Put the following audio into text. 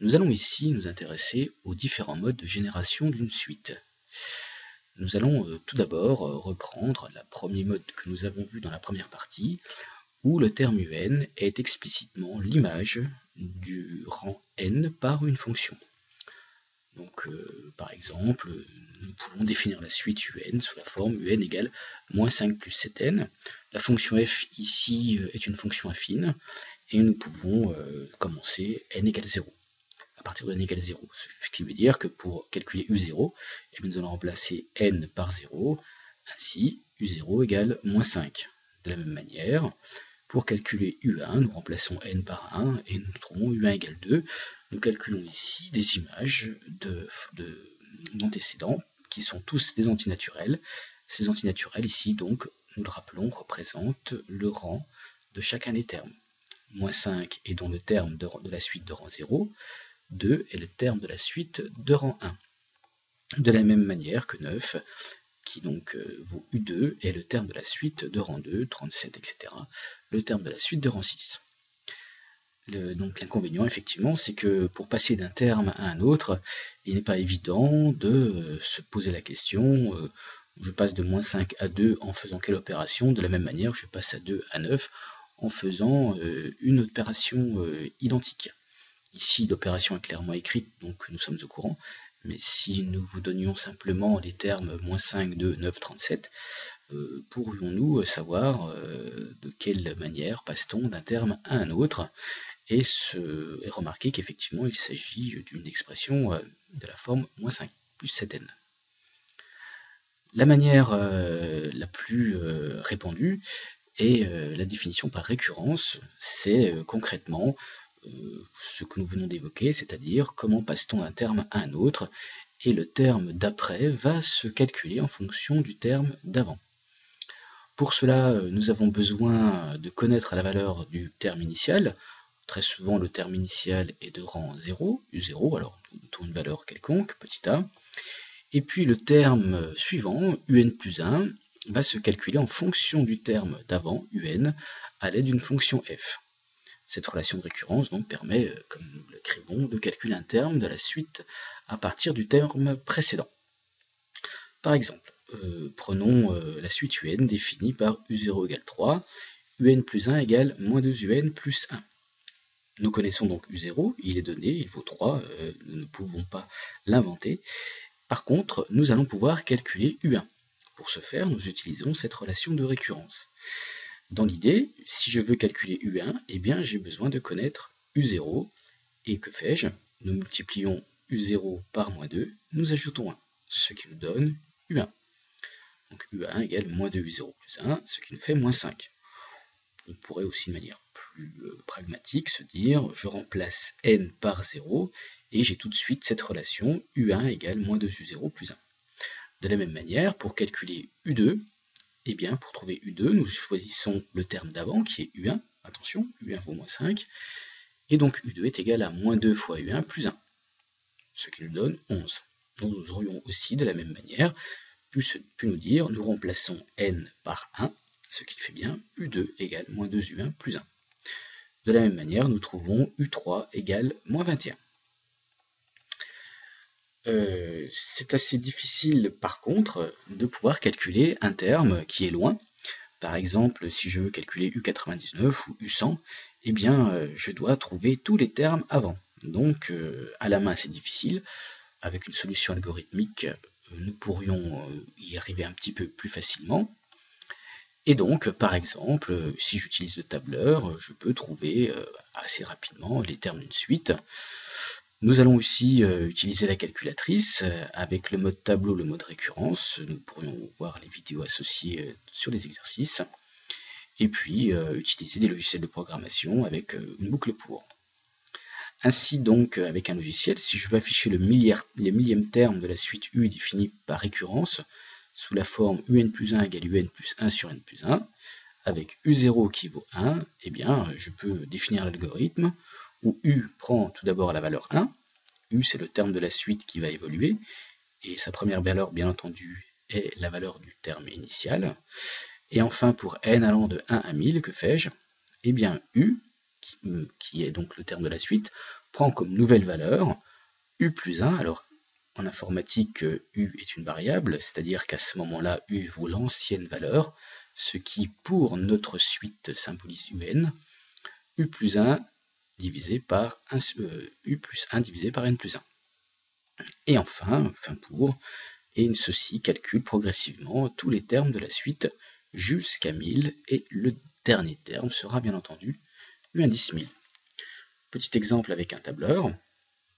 Nous allons ici nous intéresser aux différents modes de génération d'une suite. Nous allons tout d'abord reprendre le premier mode que nous avons vu dans la première partie, où le terme un est explicitement l'image du rang n par une fonction. Donc, par exemple, nous pouvons définir la suite un sous la forme un égale moins 5 plus 7n. La fonction f ici est une fonction affine, et nous pouvons commencer n égale 0, à partir de n égale 0. Ce qui veut dire que pour calculer u0, nous allons remplacer n par 0, ainsi u0 égale moins 5. De la même manière, pour calculer u1, nous remplaçons n par 1 et nous trouvons u1 égale 2. Nous calculons ici des images d'antécédents qui sont tous des antinaturels. Ces antinaturels ici, donc, nous le rappelons, représentent le rang de chacun des termes. Moins 5 est donc le terme de la suite de rang 0, 2 est le terme de la suite de rang 1. De la même manière que 9, qui donc vaut U2, est le terme de la suite de rang 2, 37, etc., le terme de la suite de rang 6. Donc l'inconvénient, effectivement, c'est que pour passer d'un terme à un autre, il n'est pas évident de se poser la question, je passe de moins 5 à 2 en faisant quelle opération, de la même manière je passe à 2 à 9 en faisant une opération identique. Ici, l'opération est clairement écrite, donc nous sommes au courant, mais si nous vous donnions simplement les termes moins 5, 2, 9, 37, pourrions-nous savoir de quelle manière passe-t-on d'un terme à un autre et remarquer qu'effectivement il s'agit d'une expression de la forme moins 5 plus 7n. La manière la plus répandue est la définition par récurrence. C'est concrètement ce que nous venons d'évoquer, c'est-à-dire comment passe-t-on d'un terme à un autre, et le terme d'après va se calculer en fonction du terme d'avant. Pour cela, nous avons besoin de connaître la valeur du terme initial. Très souvent, le terme initial est de rang 0, U0, alors nous notons une valeur quelconque, petit a. Et puis le terme suivant, un plus 1, va se calculer en fonction du terme d'avant, un, à l'aide d'une fonction f. Cette relation de récurrence donc permet, comme nous l'écrivons, de calculer un terme de la suite à partir du terme précédent. Par exemple, prenons la suite un définie par u0 égale 3, un plus 1 égale moins 2un plus 1. Nous connaissons donc u0, il est donné, il vaut 3, nous ne pouvons pas l'inventer. Par contre, nous allons pouvoir calculer u1. Pour ce faire, nous utilisons cette relation de récurrence. Dans l'idée, si je veux calculer u1, eh bien j'ai besoin de connaître u0, et que fais-je? Nous multiplions u0 par moins 2, nous ajoutons 1, ce qui nous donne u1. Donc u1 égale moins 2 u0 plus 1, ce qui nous fait moins 5. On pourrait aussi de manière plus pragmatique se dire je remplace n par 0 et j'ai tout de suite cette relation u1 égale moins 2u0 plus 1. De la même manière, pour calculer u2, eh bien pour trouver u2, nous choisissons le terme d'avant qui est u1, attention, u1 vaut moins 5, et donc u2 est égal à moins 2 fois u1 plus 1, ce qui nous donne 11. Donc nous aurions aussi de la même manière pu nous dire nous remplaçons n par 1, ce qui fait bien u2 égale moins 2u1 plus 1. De la même manière, nous trouvons u3 égale moins 21. C'est assez difficile par contre de pouvoir calculer un terme qui est loin. Par exemple, si je veux calculer u99 ou u100, eh bien je dois trouver tous les termes avant. Donc à la main c'est difficile. Avec une solution algorithmique, nous pourrions y arriver un petit peu plus facilement. Et donc, par exemple, si j'utilise le tableur, je peux trouver assez rapidement les termes d'une suite. Nous allons aussi utiliser la calculatrice avec le mode tableau, le mode récurrence. Nous pourrions voir les vidéos associées sur les exercices. Et puis, utiliser des logiciels de programmation avec une boucle pour. Ainsi donc, avec un logiciel, si je veux afficher le millième terme de la suite U définie par récurrence, sous la forme un plus 1 égale un plus 1 sur n plus 1, avec u0 qui vaut 1, eh bien, je peux définir l'algorithme où u prend tout d'abord la valeur 1, u c'est le terme de la suite qui va évoluer, et sa première valeur, bien entendu, est la valeur du terme initial. Et enfin, pour n allant de 1 à 1000, que fais-je? Eh bien, u, qui est donc le terme de la suite, prend comme nouvelle valeur u plus 1. Alors, en informatique, u est une variable, c'est-à-dire qu'à ce moment-là, u vaut l'ancienne valeur, ce qui, pour notre suite, symbolise un, u plus 1 divisé par u plus 1 divisé par n plus 1. Et enfin, et ceci calcule progressivement tous les termes de la suite jusqu'à 1000, et le dernier terme sera bien entendu u indice 1000. Petit exemple avec un tableur.